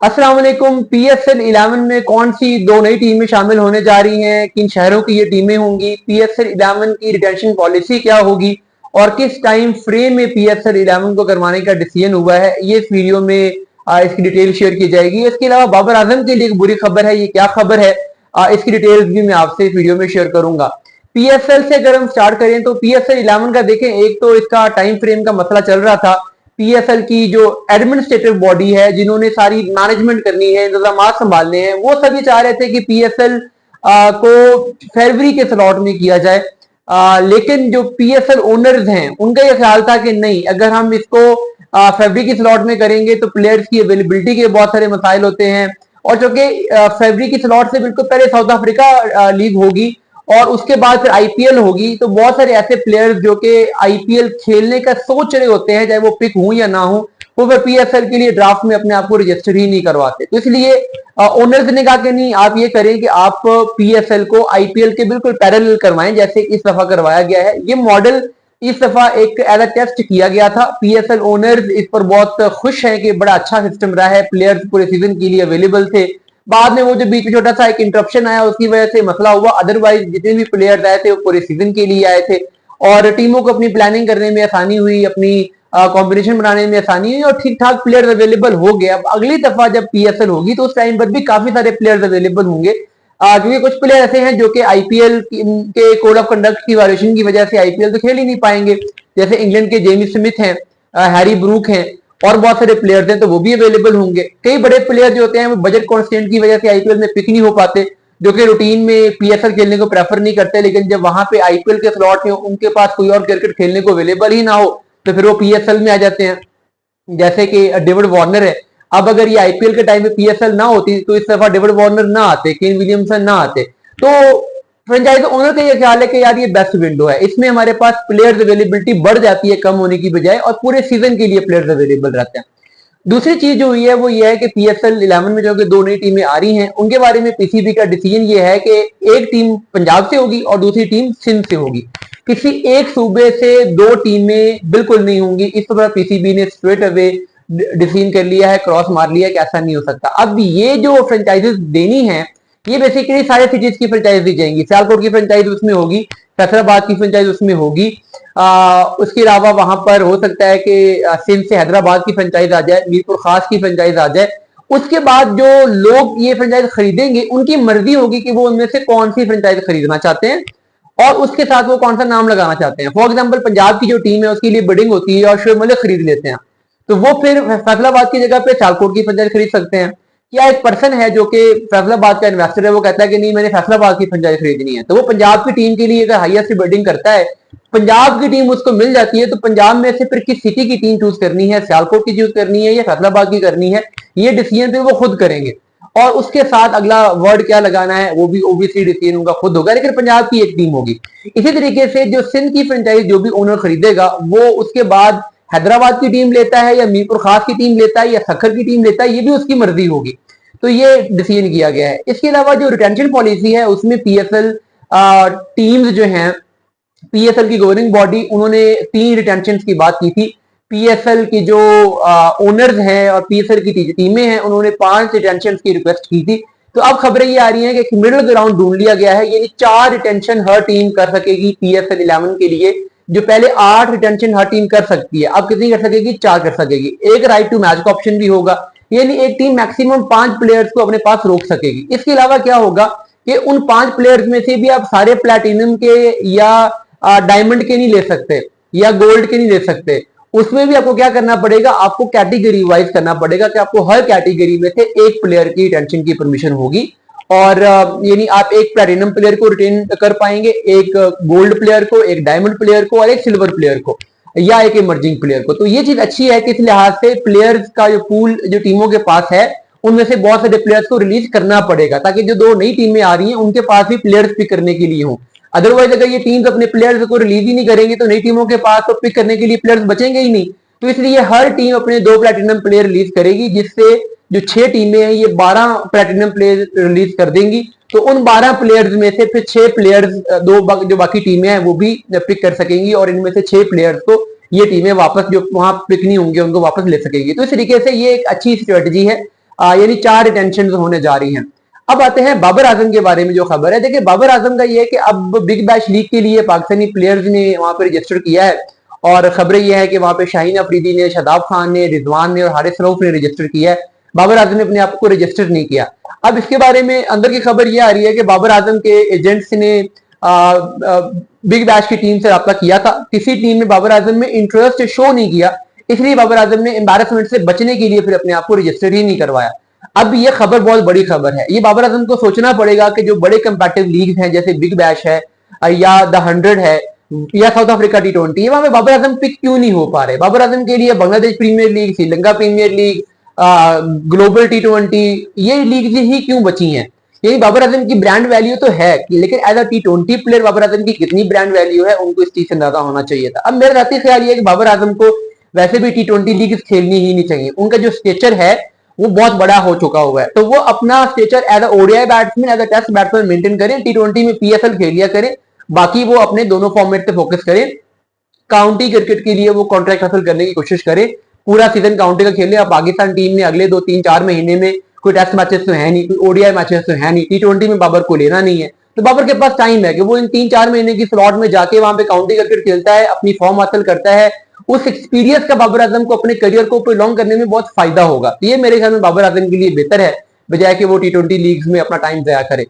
अस्सलाम वालेकुम। पीएसएल 11 में कौन सी दो नई टीमें शामिल होने जा रही हैं, किन शहरों की ये टीमें होंगी, पीएसएल 11 की रिटेंशन पॉलिसी क्या होगी और किस टाइम फ्रेम में पीएसएल 11 को करवाने का डिसीजन हुआ है, ये इस वीडियो में इसकी डिटेल शेयर की जाएगी। इसके अलावा बाबर आजम के लिए एक बुरी खबर है, ये क्या खबर है, इसकी डिटेल्स भी मैं आपसे इस वीडियो में शेयर करूंगा। पीएसएल से अगर हम स्टार्ट करें तो पीएसएल 11 का देखें, एक तो इसका टाइम फ्रेम का मसला चल रहा था। पीएसएल की जो एडमिनिस्ट्रेटिव बॉडी है, जिन्होंने सारी मैनेजमेंट करनी है, इंतजाम संभालने हैं, वो सभी चाह रहे थे कि पीएसएल को फरवरी के स्लॉट में किया जाए। लेकिन जो पीएसएल ओनर्स हैं उनका यह ख्याल था कि नहीं, अगर हम इसको फरवरी की स्लॉट में करेंगे तो प्लेयर्स की अवेलेबिलिटी के बहुत सारे मसाइल होते हैं। और जो कि फरवरी की स्लॉट से बिल्कुल पहले साउथ अफ्रीका लीग होगी और उसके बाद फिर आईपीएल होगी, तो बहुत सारे ऐसे प्लेयर्स जो कि आईपीएल खेलने का सोच रहे होते हैं, चाहे वो पिक हो या ना हो, वो फिर पीएसएल के लिए ड्राफ्ट में अपने आप को रजिस्टर ही नहीं करवाते। तो इसलिए ओनर्स ने कहा कि नहीं, आप ये करें कि आप पीएसएल को आईपीएल के बिल्कुल पैरेलल करवाएं, जैसे इस दफा करवाया गया है। ये मॉडल इस दफा एक एज टेस्ट किया गया था। पीएसएल ओनर्स इस पर बहुत खुश हैं कि बड़ा अच्छा सिस्टम रहा है, प्लेयर्स पूरे सीजन के लिए अवेलेबल थे। बाद में वो जो बीच में छोटा सा एक इंटरप्शन आया, उसकी वजह से मसला हुआ, अदरवाइज जितने भी प्लेयर्स आए थे वो पूरे सीजन के लिए आए थे और टीमों को अपनी प्लानिंग करने में आसानी हुई, अपनी कॉम्बिनेशन बनाने में आसानी हुई और ठीक ठाक प्लेयर्स अवेलेबल हो गए। अब अगली दफा जब पीएसएल होगी तो उस टाइम पर भी काफी सारे प्लेयर्स अवेलेबल होंगे, क्योंकि कुछ प्लेयर ऐसे हैं जो कि आईपीएल के कोड ऑफ कंडक्ट की वायलेशन की वजह से आईपीएल तो खेल ही नहीं पाएंगे, जैसे इंग्लैंड के जेमी स्मिथ हैं, हैरी ब्रूक हैं और बहुत सारे प्लेयर्स हैं, तो वो भी अवेलेबल होंगे। कई बड़े प्लेयर जो होते हैं वो बजट कॉन्स्टेंट की वजह से आईपीएल में पिक नहीं हो पाते, जो कि रूटीन में पीएसएल खेलने को प्रेफर नहीं करते, लेकिन जब वहां पे आईपीएल के स्लॉट में उनके पास कोई और क्रिकेट खेलने को अवेलेबल ही ना हो तो फिर वो पीएसएल में आ जाते हैं, जैसे कि डेविड वार्नर है। अब अगर ये आईपीएल के टाइम में पीएसएल ना होती तो इस दफा डेविड वार्नर ना आते, केन विलियमसन ना आते। तो फ्रेंचाइज ओनर का ये ख्याल है कि यार ये बेस्ट विंडो है, इसमें हमारे पास प्लेयर्स अवेलेबिलिटी बढ़ जाती है कम होने की बजाय और पूरे सीजन के लिए प्लेयर्स अवेलेबल रहते हैं। दूसरी चीज जो हुई है वो ये है कि पीएसएल 11 में जो कि दो नई टीमें आ रही हैं, उनके बारे में पीसीबी का डिसीजन ये है कि एक टीम पंजाब से होगी और दूसरी टीम सिंध से होगी। किसी एक सूबे से दो टीमें बिल्कुल नहीं होंगी। इस तरह पीसीबी ने स्ट्रेट अवे डिसीजन कर लिया है, क्रॉस मार लिया है कि ऐसा नहीं हो सकता। अब ये जो फ्रेंचाइजेस देनी है, ये बेसिकली सारे सिटीज की फ्रेंचाइज दी जाएंगी। सियालकोट की फ्रेंचाइज उसमें होगी, फैसलाबाद की फ्रेंचाइज उसमें होगी, उसके अलावा वहां पर हो सकता है कि सिंध से हैदराबाद की फ्रेंचाइज आ जाए, मीरपुर खास की फ्रेंचाइज आ जाए। उसके बाद जो लोग ये फ्रेंचाइज खरीदेंगे उनकी मर्जी होगी कि वो उनमें से कौन सी फ्रेंचाइज खरीदना चाहते हैं और उसके साथ वो कौन सा नाम लगाना चाहते हैं। फॉर एग्जाम्पल पंजाब की जो टीम है उसके लिए बिडिंग होती है और शुएब मलिक खरीद लेते हैं, तो वो फिर फैसलाबाद की जगह पे सियालकोट की फ्रेंचाइज खरीद सकते हैं। या एक पर्सन है जो कि फैसलाबाद का इन्वेस्टर है, वो कहता है कि नहीं, मैंने फैसलाबाद की फ्रेंचाइज खरीदनी है, तो वो पंजाब की टीम के लिए अगर हाईएस्ट बिडिंग करता है, पंजाब की टीम उसको मिल जाती है, तो पंजाब में से फिर किस सिटी की टीम चूज करनी है, सियालकोट की चूज करनी है या फैसलाबाद की करनी है, ये डिसीजन फिर वो खुद करेंगे। और उसके साथ अगला वर्ड क्या लगाना है वो भी ओबीसी डिसीजन उनका खुद होगा, लेकिन पंजाब की एक टीम होगी। इसी तरीके से जो सिंध की फ्रेंचाइज जो भी ओनर खरीदेगा वो उसके बाद हैदराबाद की टीम लेता है या मीरपुर खास की टीम लेता है या सखर की टीम लेता है, ये भी उसकी मर्जी होगी। तो ये डिसीजन किया गया है। इसके अलावा जो रिटेंशन पॉलिसी है उसमें पीएसएल टीम्स जो हैं, पीएसएल की गवर्निंग बॉडी, उन्होंने 3 रिटेंशन की बात की थी। पीएसएल की जो ओनर्स हैं और पीएसएल की टीमें हैं, उन्होंने 5 रिटेंशन की रिक्वेस्ट की थी। तो अब खबरें ये आ रही हैं कि मिडिल ग्राउंड ढूंढ लिया गया है, यानी 4 रिटेंशन हर टीम कर सकेगी पीएसएल 11 के लिए। जो पहले 8 रिटेंशन हर टीम कर सकती है, अब कितनी कर सकेगी? 4 कर सकेगी। एक राइट टू मैच का ऑप्शन भी होगा, यानी एक टीम मैक्सिमम 5 प्लेयर्स को अपने पास रोक सकेगी। इसके अलावा क्या होगा कि उन 5 प्लेयर्स में से भी आप सारे प्लैटिनम के या डायमंड के नहीं ले सकते या गोल्ड के नहीं ले सकते। उसमें भी आपको क्या करना पड़ेगा? आपको कैटेगरी वाइज करना पड़ेगा कि आपको हर कैटेगरी में से एक प्लेयर की रिटेंशन की परमिशन होगी। और यानी आप एक प्लैटिनम प्लेयर को रिटेन कर पाएंगे, एक गोल्ड प्लेयर को, एक डायमंड प्लेयर को और एक सिल्वर प्लेयर को या एक इमर्जिंग प्लेयर को। तो ये चीज अच्छी है कि इस लिहाज से प्लेयर्स का जो पूल जो टीमों के पास है उनमें से बहुत सारे प्लेयर्स को रिलीज करना पड़ेगा, ताकि जो 2 नई टीमें आ रही हैं उनके पास भी प्लेयर्स पिक करने के लिए हों। अदरवाइज अगर ये टीम्स अपने प्लेयर्स को रिलीज ही नहीं करेंगे तो नई टीमों के पास तो पिक करने के लिए प्लेयर्स बचेंगे ही नहीं। तो इसलिए हर टीम अपने 2 प्लैटिनम प्लेयर रिलीज करेगी, जिससे जो 6 टीमें हैं ये 12 प्लैटिनम प्लेयर रिलीज कर देंगी। तो उन 12 प्लेयर्स में से फिर 6 प्लेयर्स जो बाकी टीमें हैं वो भी पिक कर सकेंगी और इनमें से 6 प्लेयर्स को ये टीमें वापस जो वहां पिक नहीं होंगे उनको वापस ले सकेंगी। तो इस तरीके से ये एक अच्छी स्ट्रेटजी है। यानी 4 रिटेंशन होने जा रही हैं। अब आते हैं बाबर आजम के बारे में जो खबर है। देखिए बाबर आजम का ये है कि अब बिग बैश लीग के लिए पाकिस्तानी प्लेयर्स ने वहां पर रजिस्टर किया है और खबरें ये है कि वहां पे शाहीन अफरीदी ने, शादाब खान ने, रिजवान ने और हारिस रऊफ ने रजिस्टर किया है। बाबर आजम ने अपने आप को रजिस्टर नहीं किया। अब इसके बारे में अंदर की खबर ये आ रही है कि बाबर आजम के एजेंट्स ने बिग बैश की टीम से रब्ता किया था, किसी टीम ने बाबर आजम में इंटरेस्ट शो नहीं किया, इसलिए बाबर आजम ने एम्बैरसमेंट से बचने के लिए फिर अपने आप को रजिस्टर ही नहीं करवाया। अब ये खबर बहुत बड़ी खबर है, ये बाबर आजम को सोचना पड़ेगा कि जो बड़े कंपेटिटिव लीग हैं जैसे बिग बैश है या द 100 है या साउथ अफ्रीका T20, वहां पे बाबर आजम पिक क्यों नहीं हो पा रहे। बाबर आजम के लिए Bangladesh premier league, Sri Lanka premier league, global T20 ये लीग ही क्यों बची हैं। यही बाबर आजम की ब्रांड वैल्यू तो है, लेकिन as a T20 player Babar Azam की कितनी ब्रांड वैल्यू है उनको इस चीज से अंदाजा होना चाहिए था। अब मेरा जाती ख्याल ये है कि बाबर आजम को वैसे भी T20 लीग खेलनी ही नहीं चाहिए। उनका जो स्टेचर है वो बहुत बड़ा हो चुका हुआ है, तो वो अपना stature as ODI batsman, as a test batsman maintain करें, T20 में PSL खेलिया करें, बाकी वो अपने दोनों फॉर्मेट पे फोकस करें। काउंटी क्रिकेट के लिए वो कॉन्ट्रैक्ट हासिल करने की कोशिश करें, पूरा सीजन काउंटी का खेले। अब पाकिस्तान टीम ने अगले 2-3-4 महीने में कोई टेस्ट मैचेस तो है नहीं, कोई ओडीआई मैचेस तो है नहीं, T20 में बाबर को लेना नहीं है, तो बाबर के पास टाइम है कि वो इन 3-4 महीने की स्लॉट में जाके वहां पे काउंटी क्रिकेट खेलता है, अपनी फॉर्म हासिल करता है। उस एक्सपीरियंस का बाबर आजम को अपने करियर को प्रोलॉन्ग करने में बहुत फायदा होगा। ये मेरे ख्याल में बाबर आजम के लिए बेहतर है, बजाय कि वो T20 लीग्स में अपना टाइम जया करे।